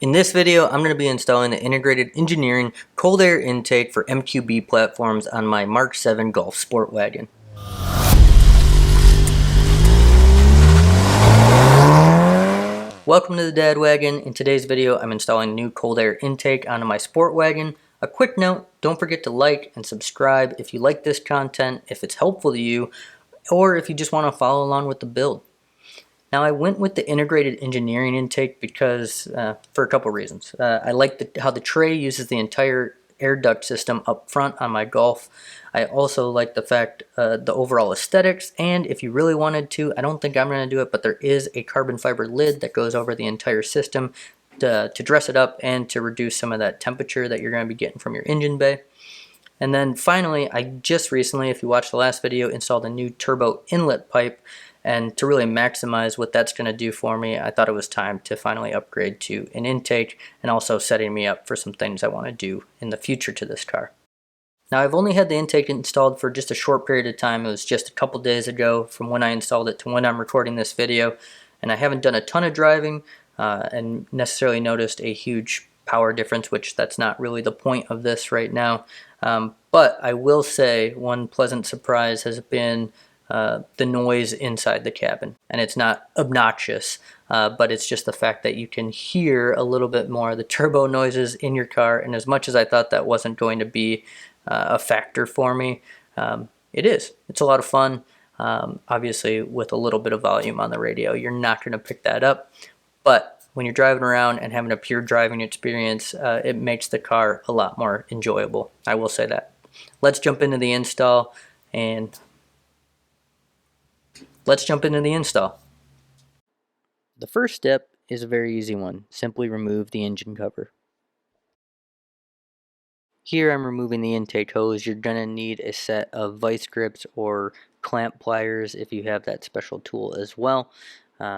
In this video, I'm going to be installing the integrated engineering cold air intake for MQB platforms on my Mk7 Golf Sportwagen. Welcome to the Dad Wagon. In today's video, I'm installing new cold air intake onto my Sportwagen. A quick note, don't forget to like and subscribe if you like this content, if it's helpful to you, or if you just want to follow along with the build. Now I went with the integrated engineering intake because for a couple reasons. I like how the tray uses the entire air duct system up front on my Golf. I also like the fact the overall aesthetics, and if you really wanted to, I don't think I'm going to do it, but there is a carbon fiber lid that goes over the entire system to dress it up and to reduce some of that temperature that you're going to be getting from your engine bay. And then finally, I just recently, if you watched the last video, installed a new turbo inlet pipe. And to really maximize what that's going to do for me, I thought it was time to finally upgrade to an intake, and also setting me up for some things I want to do in the future to this car. Now I've only had the intake installed for just a short period of time. It was just a couple days ago from when I installed it to when I'm recording this video, and I haven't done a ton of driving and necessarily noticed a huge power difference, which that's not really the point of this right now. But I will say one pleasant surprise has been the noise inside the cabin, and it's not obnoxious, but it's just the fact that you can hear a little bit more of the turbo noises in your car. And as much as I thought that wasn't going to be a factor for me, it is. It's a lot of fun. Obviously, with a little bit of volume on the radio, you're not going to pick that up, but when you're driving around and having a pure driving experience, it makes the car a lot more enjoyable. I will say that. Let's jump into the install. The first step is a very easy one. Simply remove the engine cover. Here I'm removing the intake hose. You're going to need a set of vice grips or clamp pliers if you have that special tool as well.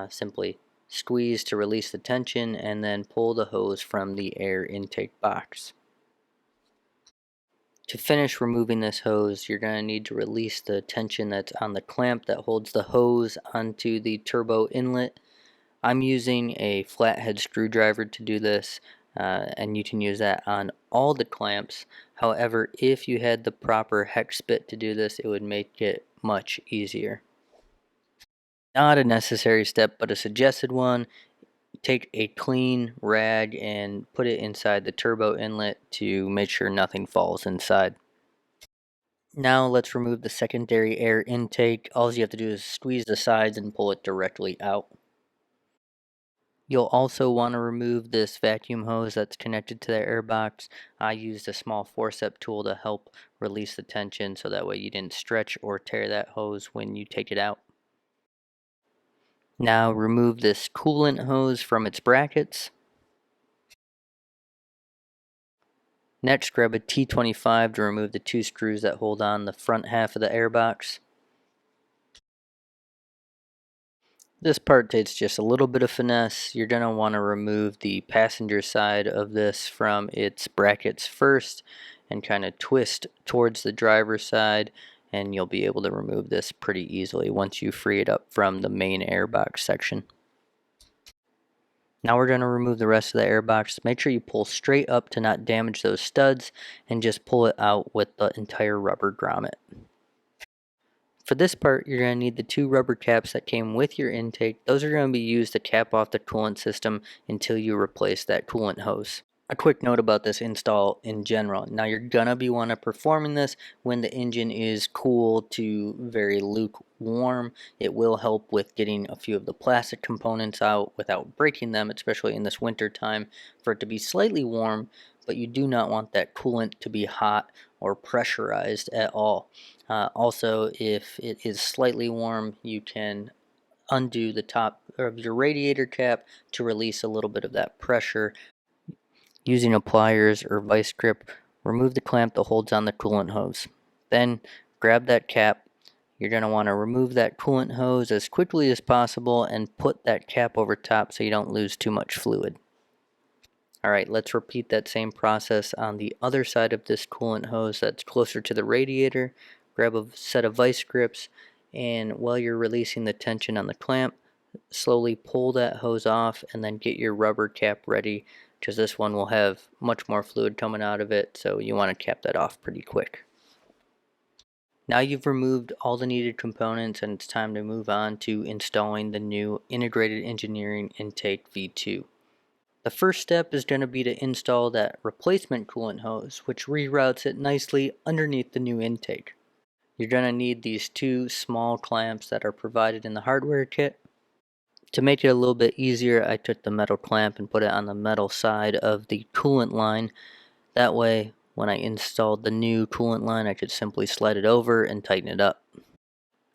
Simply squeeze to release the tension and then pull the hose from the air intake box. To finish removing this hose, you're going to need to release the tension that's on the clamp that holds the hose onto the turbo inlet. I'm using a flathead screwdriver to do this, and you can use that on all the clamps. However, if you had the proper hex bit to do this, it would make it much easier. Not a necessary step, but a suggested one. Take a clean rag and put it inside the turbo inlet to make sure nothing falls inside. Now let's remove the secondary air intake. All you have to do is squeeze the sides and pull it directly out. You'll also want to remove this vacuum hose that's connected to the air box. I used a small forceps tool to help release the tension so that way you didn't stretch or tear that hose when you take it out. Now remove this coolant hose from its brackets. Next, grab a T25 to remove the two screws that hold on the front half of the air box. This part takes just a little bit of finesse. You're going to want to remove the passenger side of this from its brackets first and kind of twist towards the driver's side, and you'll be able to remove this pretty easily once you free it up from the main airbox section. Now we're going to remove the rest of the airbox. Make sure you pull straight up to not damage those studs, and just pull it out with the entire rubber grommet. For this part, you're going to need the two rubber caps that came with your intake. Those are going to be used to cap off the coolant system until you replace that coolant hose. A quick note about this install in general. Now you're going to want to performing this when the engine is cool to very lukewarm. It will help with getting a few of the plastic components out without breaking them, especially in this winter time, for it to be slightly warm, but you do not want that coolant to be hot or pressurized at all. Also, if it is slightly warm, you can undo the top of your radiator cap to release a little bit of that pressure. Using a pliers or vice grip, remove the clamp that holds on the coolant hose. Then grab that cap. You're going to want to remove that coolant hose as quickly as possible and put that cap over top so you don't lose too much fluid. Alright, let's repeat that same process on the other side of this coolant hose that's closer to the radiator. Grab a set of vice grips, and while you're releasing the tension on the clamp, slowly pull that hose off and then get your rubber cap ready, because this one will have much more fluid coming out of it, so you want to cap that off pretty quick. Now you've removed all the needed components and it's time to move on to installing the new Integrated Engineering Intake V2. The first step is going to be to install that replacement coolant hose, which reroutes it nicely underneath the new intake. You're going to need these two small clamps that are provided in the hardware kit. To make it a little bit easier, I took the metal clamp and put it on the metal side of the coolant line. That way, when I installed the new coolant line, I could simply slide it over and tighten it up.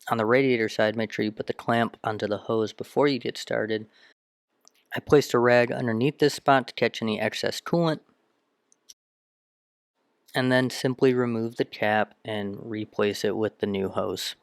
On the radiator side, make sure you put the clamp onto the hose before you get started. I placed a rag underneath this spot to catch any excess coolant, and then simply remove the cap and replace it with the new hose.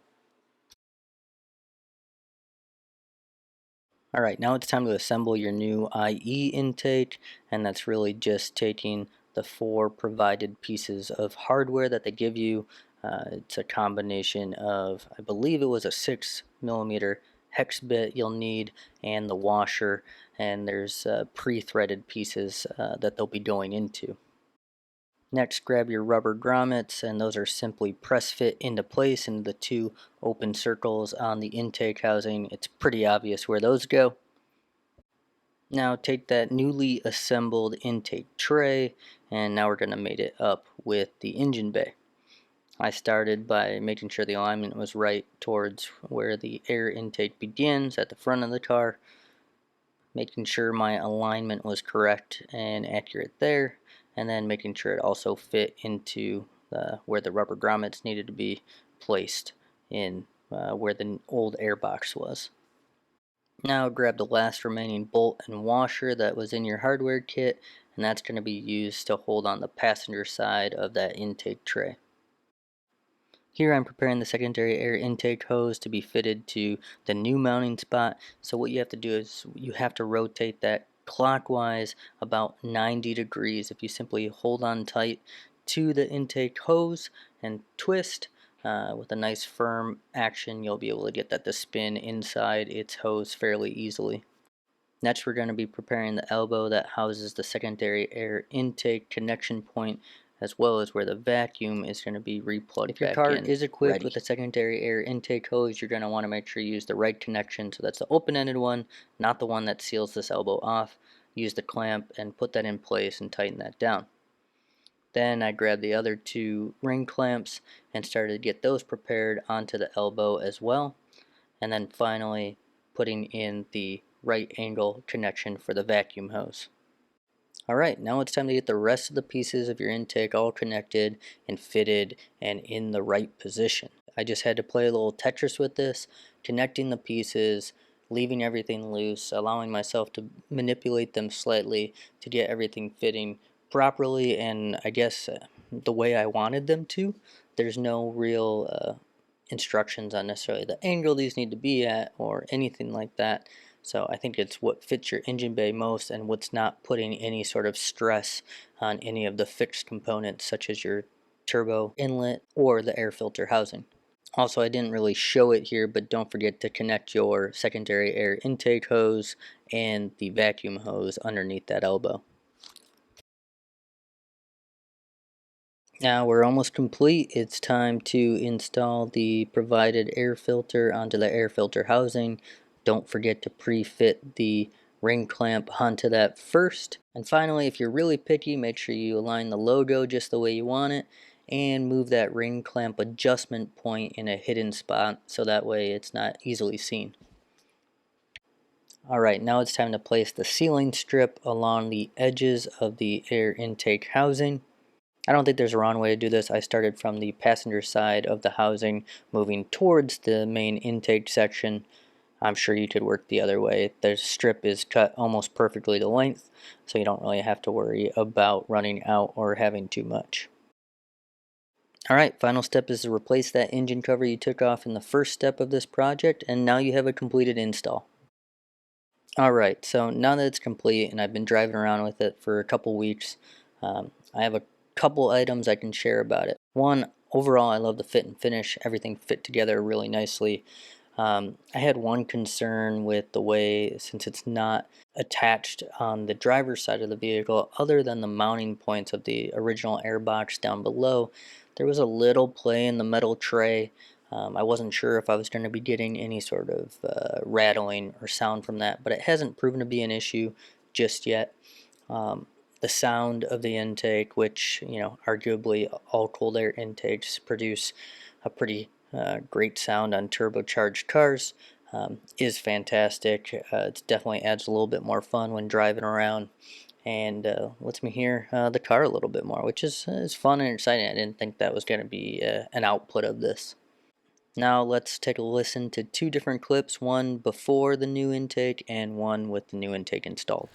Alright, now it's time to assemble your new IE intake, and that's really just taking the 4 provided pieces of hardware that they give you. It's a combination of, I believe it was a 6mm hex bit you'll need, and the washer, and there's pre-threaded pieces that they'll be going into. Next, grab your rubber grommets, and those are simply press fit into place into the 2 open circles on the intake housing. It's pretty obvious where those go. Now take that newly assembled intake tray, and now we're going to mate it up with the engine bay. I started by making sure the alignment was right towards where the air intake begins at the front of the car, making sure my alignment was correct and accurate there, and then making sure it also fit into where the rubber grommets needed to be placed in where the old air box was. Now grab the last remaining bolt and washer that was in your hardware kit, and that's going to be used to hold on the passenger side of that intake tray. Here I'm preparing the secondary air intake hose to be fitted to the new mounting spot. So what you have to do is you have to rotate that clockwise about 90 degrees. If you simply hold on tight to the intake hose and twist with a nice firm action, you'll be able to get that to spin inside its hose fairly easily. Next, we're going to be preparing the elbow that houses the secondary air intake connection point, as well as where the vacuum is going to be replugged. If your car is equipped with a secondary air intake hose, you're going to want to make sure you use the right connection. So that's the open-ended one, not the one that seals this elbow off. Use the clamp and put that in place and tighten that down. Then I grabbed the other 2 ring clamps and started to get those prepared onto the elbow as well. And then finally putting in the right angle connection for the vacuum hose. Alright, now it's time to get the rest of the pieces of your intake all connected and fitted and in the right position. I just had to play a little Tetris with this, connecting the pieces, leaving everything loose, allowing myself to manipulate them slightly to get everything fitting properly and I guess the way I wanted them to. There's no real instructions on necessarily the angle these need to be at or anything like that. So I think it's what fits your engine bay most and what's not putting any sort of stress on any of the fixed components such as your turbo inlet or the air filter housing. Also, I didn't really show it here, but don't forget to connect your secondary air intake hose and the vacuum hose underneath that elbow. Now we're almost complete. It's time to install the provided air filter onto the air filter housing. Don't forget to pre-fit the ring clamp onto that first. And finally, if you're really picky, make sure you align the logo just the way you want it and move that ring clamp adjustment point in a hidden spot so that way it's not easily seen. Alright, now it's time to place the sealing strip along the edges of the air intake housing. I don't think there's a wrong way to do this. I started from the passenger side of the housing, moving towards the main intake section. I'm sure you could work the other way. The strip is cut almost perfectly to length, so you don't really have to worry about running out or having too much. Alright, final step is to replace that engine cover you took off in the first step of this project, and now you have a completed install. Alright, so now that it's complete and I've been driving around with it for a couple weeks, I have a couple items I can share about it. One, overall I love the fit and finish. Everything fit together really nicely. I had one concern with the way, since it's not attached on the driver's side of the vehicle, other than the mounting points of the original airbox down below, there was a little play in the metal tray. I wasn't sure if I was going to be getting any sort of rattling or sound from that, but it hasn't proven to be an issue just yet. The sound of the intake, which, arguably all cold air intakes produce a pretty great sound on turbocharged cars, is fantastic. It definitely adds a little bit more fun when driving around, and lets me hear the car a little bit more, which is fun and exciting. I didn't think that was going to be an output of this. Now let's take a listen to two different clips, one before the new intake and one with the new intake installed.